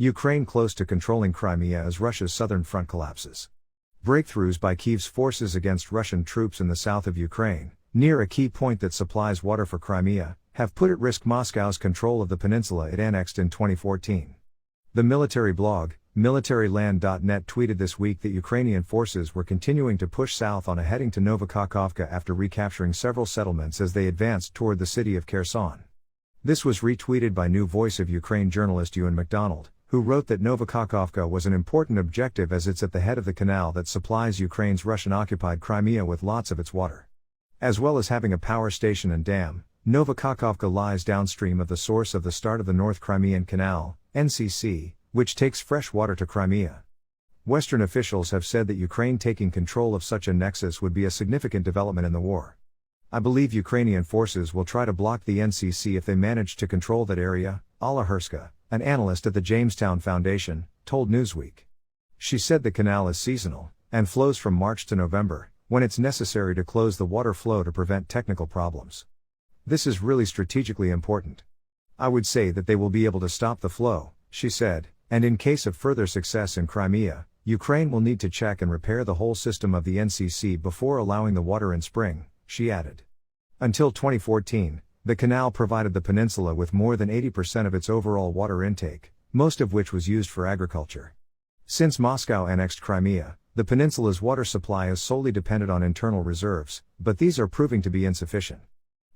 Ukraine close to controlling Crimea as Russia's southern front collapses. Breakthroughs by Kyiv's forces against Russian troops in the south of Ukraine, near a key point that supplies water for Crimea, have put at risk Moscow's control of the peninsula it annexed in 2014. The military blog, militaryland.net tweeted this week that Ukrainian forces were continuing to push south on a heading to Novokakhovka after recapturing several settlements as they advanced toward the city of Kherson. This was retweeted by New Voice of Ukraine journalist Ewan MacDonald, who wrote that Novokakhovka was an important objective as it's at the head of the canal that supplies Ukraine's Russian-occupied Crimea with lots of its water. As well as having a power station and dam, Novokakhovka lies downstream of the source of the start of the North Crimean Canal, NCC, which takes fresh water to Crimea. Western officials have said that Ukraine taking control of such a nexus would be a significant development in the war. I believe Ukrainian forces will try to block the NCC if they manage to control that area, Alla Herska, an analyst at the Jamestown Foundation, told Newsweek. She said the canal is seasonal, and flows from March to November, when it's necessary to close the water flow to prevent technical problems. This is really strategically important. I would say that they will be able to stop the flow, she said, and in case of further success in Crimea, Ukraine will need to check and repair the whole system of the NCC before allowing the water in spring, she added. Until 2014, the canal provided the peninsula with more than 80% of its overall water intake, most of which was used for agriculture. Since Moscow annexed Crimea, the peninsula's water supply is solely dependent on internal reserves, but these are proving to be insufficient.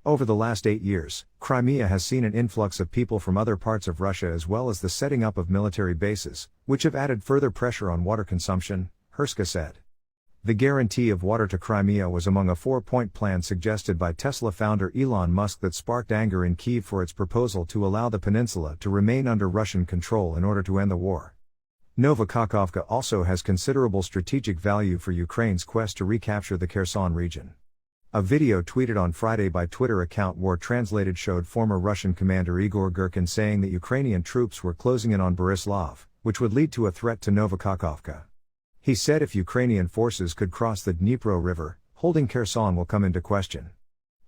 Over the last 8 years, Crimea has seen an influx of people from other parts of Russia as well as the setting up of military bases, which have added further pressure on water consumption, Herska said. The guarantee of water to Crimea was among a 4-point plan suggested by Tesla founder Elon Musk that sparked anger in Kyiv for its proposal to allow the peninsula to remain under Russian control in order to end the war. Novokakhovka also has considerable strategic value for Ukraine's quest to recapture the Kherson region. A video tweeted on Friday by Twitter account War Translated showed former Russian commander Igor Girkin saying that Ukrainian troops were closing in on Borislav, which would lead to a threat to Novokakhovka. He said if Ukrainian forces could cross the Dnipro River, holding Kherson will come into question.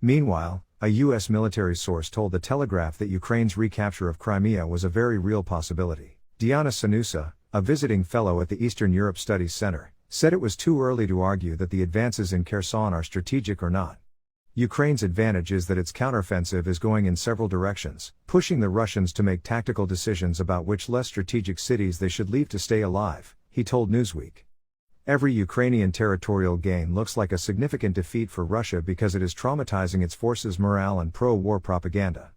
Meanwhile, a U.S. military source told The Telegraph that Ukraine's recapture of Crimea was a very real possibility. Diana Sanusa, a visiting fellow at the Eastern Europe Studies Center, said it was too early to argue that the advances in Kherson are strategic or not. Ukraine's advantage is that its counteroffensive is going in several directions, pushing the Russians to make tactical decisions about which less strategic cities they should leave to stay alive, he told Newsweek. Every Ukrainian territorial gain looks like a significant defeat for Russia because it is traumatizing its forces' morale and pro-war propaganda.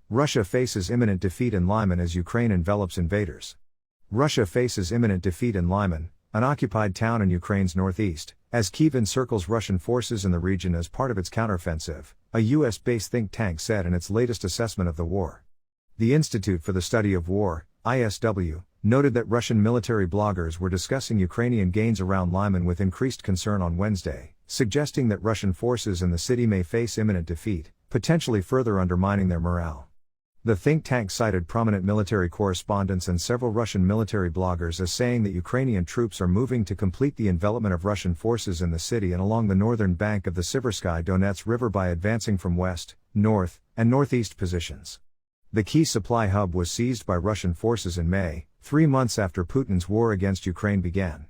Russia faces imminent defeat in Lyman as Ukraine envelops invaders. Russia faces imminent defeat in Lyman, an occupied town in Ukraine's northeast, as Kyiv encircles Russian forces in the region as part of its counteroffensive, a U.S.-based think tank said in its latest assessment of the war. The Institute for the Study of War, ISW, noted that Russian military bloggers were discussing Ukrainian gains around Lyman with increased concern on Wednesday, suggesting that Russian forces in the city may face imminent defeat, potentially further undermining their morale. The think tank cited prominent military correspondents and several Russian military bloggers as saying that Ukrainian troops are moving to complete the envelopment of Russian forces in the city and along the northern bank of the Siversky Donets River by advancing from west, north, and northeast positions. The key supply hub was seized by Russian forces in May, 3 months after Putin's war against Ukraine began.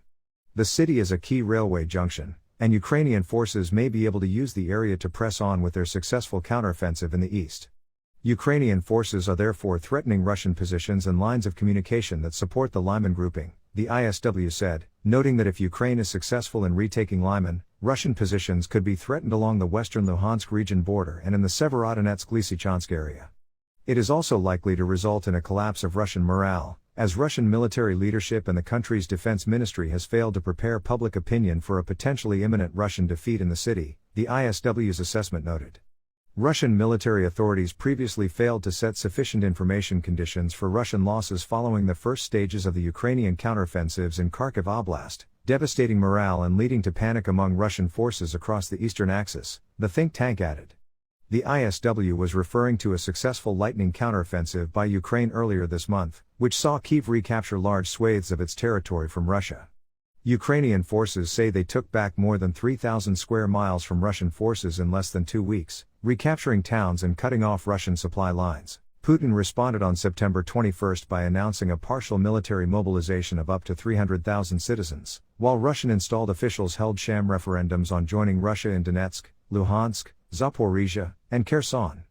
The city is a key railway junction, and Ukrainian forces may be able to use the area to press on with their successful counteroffensive in the east. Ukrainian forces are therefore threatening Russian positions and lines of communication that support the Lyman grouping, the ISW said, noting that if Ukraine is successful in retaking Lyman, Russian positions could be threatened along the western Luhansk region border and in the Severodonetsk-Lysychansk area. It is also likely to result in a collapse of Russian morale, as Russian military leadership and the country's defense ministry has failed to prepare public opinion for a potentially imminent Russian defeat in the city, the ISW's assessment noted. Russian military authorities previously failed to set sufficient information conditions for Russian losses following the first stages of the Ukrainian counteroffensives in Kharkiv Oblast, devastating morale and leading to panic among Russian forces across the eastern axis, the think tank added. The ISW was referring to a successful lightning counteroffensive by Ukraine earlier this month, which saw Kyiv recapture large swathes of its territory from Russia. Ukrainian forces say they took back more than 3,000 square miles from Russian forces in less than 2 weeks, recapturing towns and cutting off Russian supply lines. Putin responded on September 21 by announcing a partial military mobilization of up to 300,000 citizens, while Russian-installed officials held sham referendums on joining Russia in Donetsk, Luhansk, Zaporizhia, and Kherson.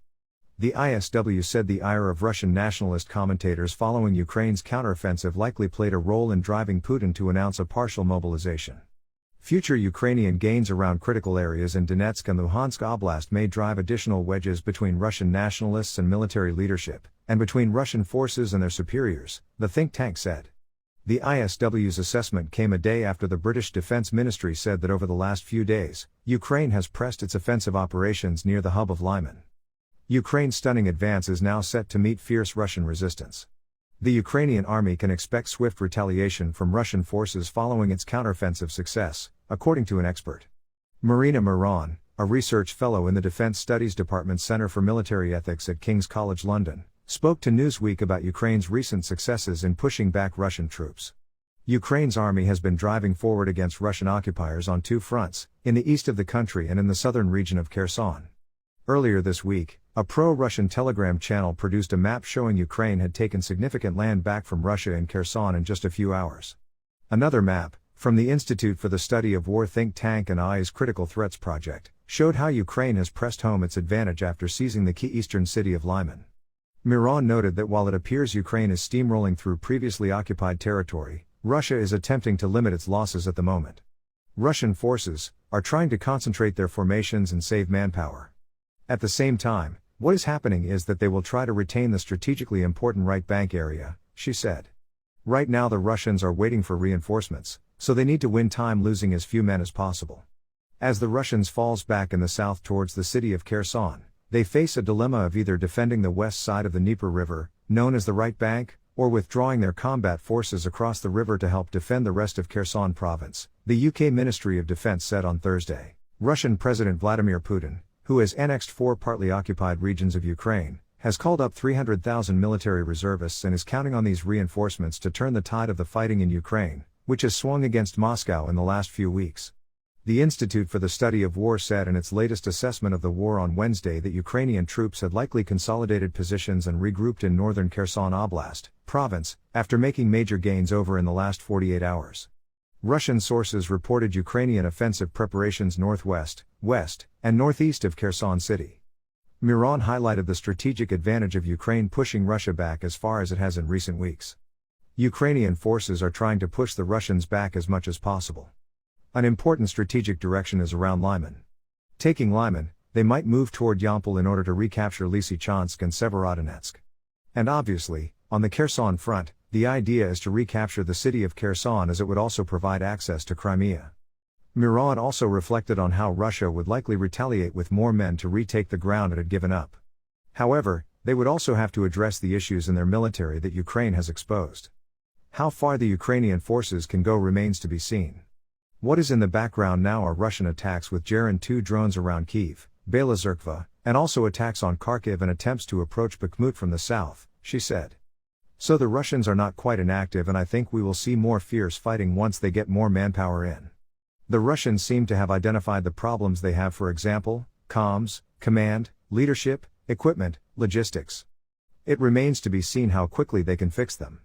The ISW said the ire of Russian nationalist commentators following Ukraine's counteroffensive likely played a role in driving Putin to announce a partial mobilization. Future Ukrainian gains around critical areas in Donetsk and Luhansk Oblast may drive additional wedges between Russian nationalists and military leadership, and between Russian forces and their superiors, the think tank said. The ISW's assessment came a day after the British Defence Ministry said that over the last few days, Ukraine has pressed its offensive operations near the hub of Lyman. Ukraine's stunning advance is now set to meet fierce Russian resistance. The Ukrainian army can expect swift retaliation from Russian forces following its counteroffensive success, according to an expert. Marina Miron, a research fellow in the Defence Studies Department's Centre for Military Ethics at King's College London, spoke to Newsweek about Ukraine's recent successes in pushing back Russian troops. Ukraine's army has been driving forward against Russian occupiers on two fronts, in the east of the country and in the southern region of Kherson. Earlier this week, a pro-Russian Telegram channel produced a map showing Ukraine had taken significant land back from Russia in Kherson in just a few hours. Another map, from the Institute for the Study of War think tank and AI's Critical Threats Project, showed how Ukraine has pressed home its advantage after seizing the key eastern city of Lyman. Miron noted that while it appears Ukraine is steamrolling through previously occupied territory, Russia is attempting to limit its losses at the moment. Russian forces are trying to concentrate their formations and save manpower. At the same time, what is happening is that they will try to retain the strategically important right bank area, she said. Right now the Russians are waiting for reinforcements, so they need to win time losing as few men as possible. As the Russians falls back in the south towards the city of Kherson, they face a dilemma of either defending the west side of the Dnieper River, known as the right bank, or withdrawing their combat forces across the river to help defend the rest of Kherson province, the UK Ministry of Defence said on Thursday. Russian President Vladimir Putin, who has annexed 4 partly occupied regions of Ukraine, has called up 300,000 military reservists and is counting on these reinforcements to turn the tide of the fighting in Ukraine, which has swung against Moscow in the last few weeks. The Institute for the Study of War said in its latest assessment of the war on Wednesday that Ukrainian troops had likely consolidated positions and regrouped in northern Kherson Oblast, province, after making major gains over in the last 48 hours. Russian sources reported Ukrainian offensive preparations northwest, west, and northeast of Kherson city. Miron highlighted the strategic advantage of Ukraine pushing Russia back as far as it has in recent weeks. Ukrainian forces are trying to push the Russians back as much as possible. An important strategic direction is around Lyman. Taking Lyman, they might move toward Yampol in order to recapture Lysychansk and Severodonetsk. And obviously, on the Kherson front, the idea is to recapture the city of Kherson as it would also provide access to Crimea. Miron also reflected on how Russia would likely retaliate with more men to retake the ground it had given up. However, they would also have to address the issues in their military that Ukraine has exposed. How far the Ukrainian forces can go remains to be seen. What is in the background now are Russian attacks with Geran 2 drones around Kyiv, Belozerkva, and also attacks on Kharkiv and attempts to approach Bakhmut from the south, she said. So the Russians are not quite inactive, and I think we will see more fierce fighting once they get more manpower in. The Russians seem to have identified the problems they have, for example, comms, command, leadership, equipment, logistics. It remains to be seen how quickly they can fix them.